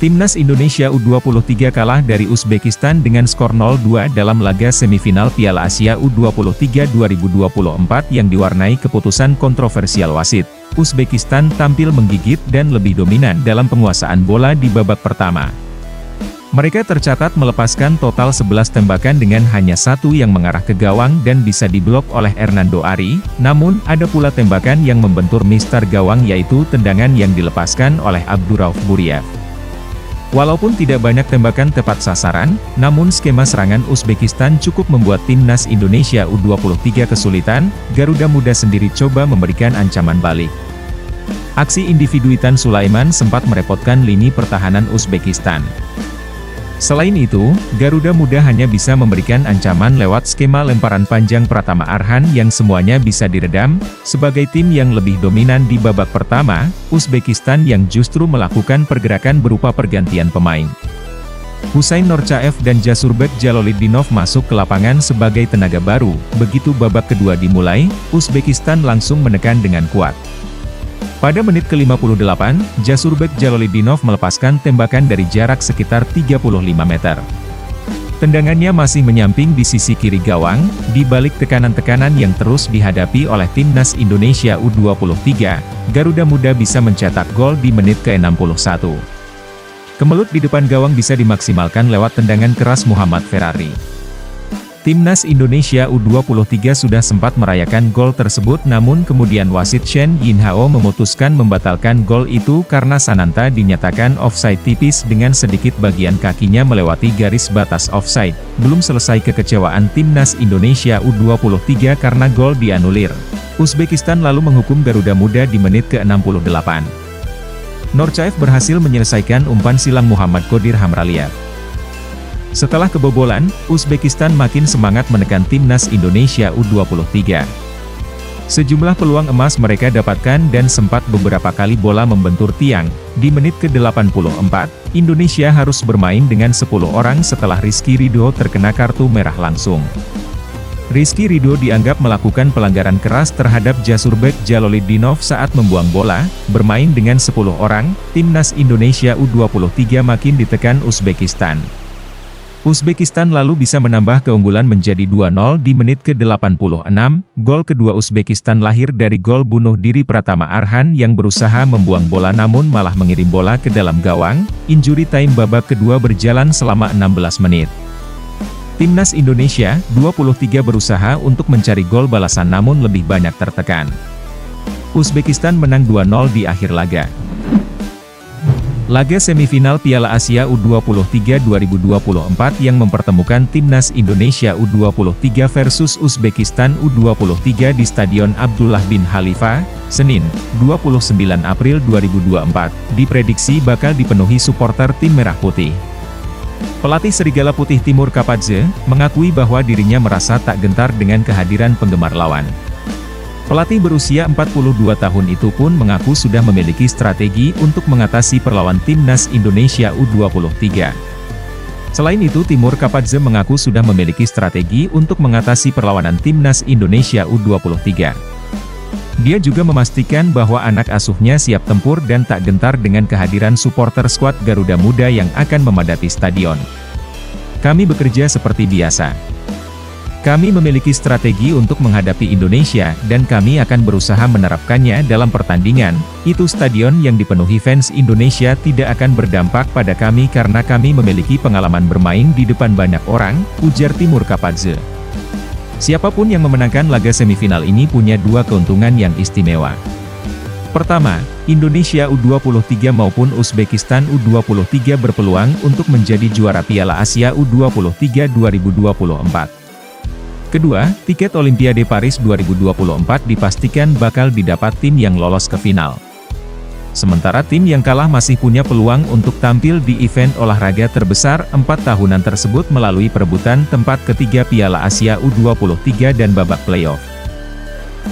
Timnas Indonesia U23 kalah dari Uzbekistan dengan skor 0-2 dalam laga semifinal Piala Asia U23 2024 yang diwarnai keputusan kontroversial wasit. Uzbekistan tampil menggigit dan lebih dominan dalam penguasaan bola di babak pertama. Mereka tercatat melepaskan total 11 tembakan dengan hanya satu yang mengarah ke gawang dan bisa diblok oleh Hernando Ari, namun ada pula tembakan yang membentur mistar gawang yaitu tendangan yang dilepaskan oleh Abdurrauf Buriev. Walaupun tidak banyak tembakan tepat sasaran, namun skema serangan Uzbekistan cukup membuat Timnas Indonesia U23 kesulitan. Garuda Muda sendiri coba memberikan ancaman balik. Aksi individuitan Sulaiman sempat merepotkan lini pertahanan Uzbekistan. Selain itu, Garuda Muda hanya bisa memberikan ancaman lewat skema lemparan panjang Pratama Arhan yang semuanya bisa diredam. Sebagai tim yang lebih dominan di babak pertama, Uzbekistan yang justru melakukan pergerakan berupa pergantian pemain. Husain Norcaev dan Jasurbek Jaloliddinov masuk ke lapangan sebagai tenaga baru. Begitu babak kedua dimulai, Uzbekistan langsung menekan dengan kuat. Pada menit ke-58, Jasurbek Jaloliddinov melepaskan tembakan dari jarak sekitar 35 meter. Tendangannya masih menyamping di sisi kiri gawang, di balik tekanan-tekanan yang terus dihadapi oleh Timnas Indonesia U23, Garuda Muda bisa mencetak gol di menit ke-61. Kemelut di depan gawang bisa dimaksimalkan lewat tendangan keras Muhammad Ferrari. Timnas Indonesia U23 sudah sempat merayakan gol tersebut namun kemudian wasit Shen Yinhao memutuskan membatalkan gol itu karena Sananta dinyatakan offside tipis dengan sedikit bagian kakinya melewati garis batas offside. Belum selesai kekecewaan Timnas Indonesia U23 karena gol dianulir. Uzbekistan lalu menghukum Garuda Muda di menit ke-68. Norcaev berhasil menyelesaikan umpan silang Muhammad Qodir Hamraliyev. Setelah kebobolan, Uzbekistan makin semangat menekan Timnas Indonesia U23. Sejumlah peluang emas mereka dapatkan dan sempat beberapa kali bola membentur tiang. Di menit ke-84, Indonesia harus bermain dengan 10 orang setelah Rizky Ridho terkena kartu merah langsung. Rizky Ridho dianggap melakukan pelanggaran keras terhadap Jasurbek Jaloliddinov saat membuang bola. Bermain dengan 10 orang, Timnas Indonesia U23 makin ditekan Uzbekistan. Uzbekistan lalu bisa menambah keunggulan menjadi 2-0 di menit ke-86. Gol kedua Uzbekistan lahir dari gol bunuh diri Pratama Arhan yang berusaha membuang bola namun malah mengirim bola ke dalam gawang. Injury time babak kedua berjalan selama 16 menit. Timnas Indonesia, 23 berusaha untuk mencari gol balasan namun lebih banyak tertekan. Uzbekistan menang 2-0 di akhir laga. Laga semifinal Piala Asia U23 2024 yang mempertemukan Timnas Indonesia U23 versus Uzbekistan U23 di Stadion Abdullah bin Khalifa, Senin, 29 April 2024, diprediksi bakal dipenuhi suporter tim Merah Putih. Pelatih Serigala Putih Timur Kapadze, mengakui bahwa dirinya merasa tak gentar dengan kehadiran penggemar lawan. Pelatih berusia 42 tahun itu pun mengaku sudah memiliki strategi untuk mengatasi perlawan Timnas Indonesia U23. Selain itu Timur Kapadze mengaku sudah memiliki strategi untuk mengatasi perlawanan Timnas Indonesia U23. Dia juga memastikan bahwa anak asuhnya siap tempur dan tak gentar dengan kehadiran supporter skuad Garuda Muda yang akan memadati stadion. Kami bekerja seperti biasa. Kami memiliki strategi untuk menghadapi Indonesia, dan kami akan berusaha menerapkannya dalam pertandingan. Itu stadion yang dipenuhi fans Indonesia tidak akan berdampak pada kami karena kami memiliki pengalaman bermain di depan banyak orang, ujar Timur Kapadze. Siapapun yang memenangkan laga semifinal ini punya dua keuntungan yang istimewa. Pertama, Indonesia U23 maupun Uzbekistan U23 berpeluang untuk menjadi juara Piala Asia U23 2024. Kedua, tiket Olimpiade Paris 2024 dipastikan bakal didapat tim yang lolos ke final. Sementara tim yang kalah masih punya peluang untuk tampil di event olahraga terbesar 4 tahunan tersebut melalui perebutan tempat ketiga Piala Asia U23 dan babak playoff.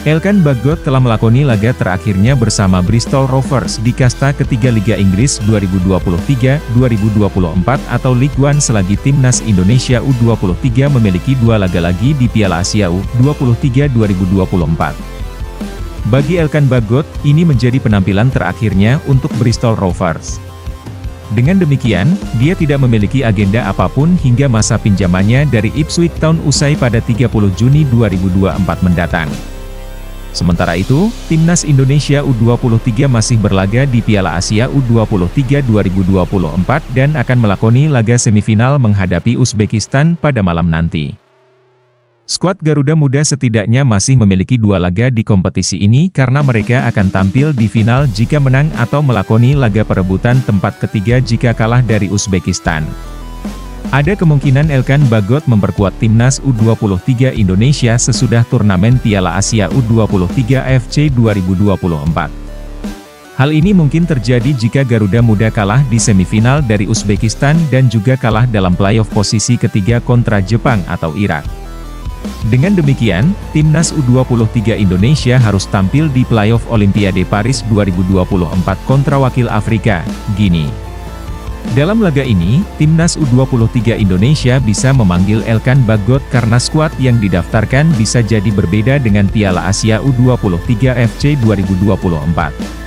Elkan Bagot telah melakoni laga terakhirnya bersama Bristol Rovers di kasta ketiga Liga Inggris 2023-2024 atau League One selagi Timnas Indonesia U23 memiliki 2 laga lagi di Piala Asia U23 2024. Bagi Elkan Bagot, ini menjadi penampilan terakhirnya untuk Bristol Rovers. Dengan demikian, dia tidak memiliki agenda apapun hingga masa pinjamannya dari Ipswich Town usai pada 30 Juni 2024 mendatang. Sementara itu, Timnas Indonesia U23 masih berlaga di Piala Asia U23 2024 dan akan melakoni laga semifinal menghadapi Uzbekistan pada malam nanti. Skuad Garuda Muda setidaknya masih memiliki 2 laga di kompetisi ini karena mereka akan tampil di final jika menang atau melakoni laga perebutan tempat ketiga jika kalah dari Uzbekistan. Ada kemungkinan Elkan Bagot memperkuat Timnas U23 Indonesia sesudah turnamen Piala Asia U23 AFC 2024. Hal ini mungkin terjadi jika Garuda Muda kalah di semifinal dari Uzbekistan dan juga kalah dalam playoff posisi ketiga kontra Jepang atau Irak. Dengan demikian, Timnas U23 Indonesia harus tampil di playoff Olimpiade Paris 2024 kontra wakil Afrika, Guinea. Dalam laga ini, Timnas U23 Indonesia bisa memanggil Elkan Bagot karena skuad yang didaftarkan bisa jadi berbeda dengan Piala Asia U23 FC 2024.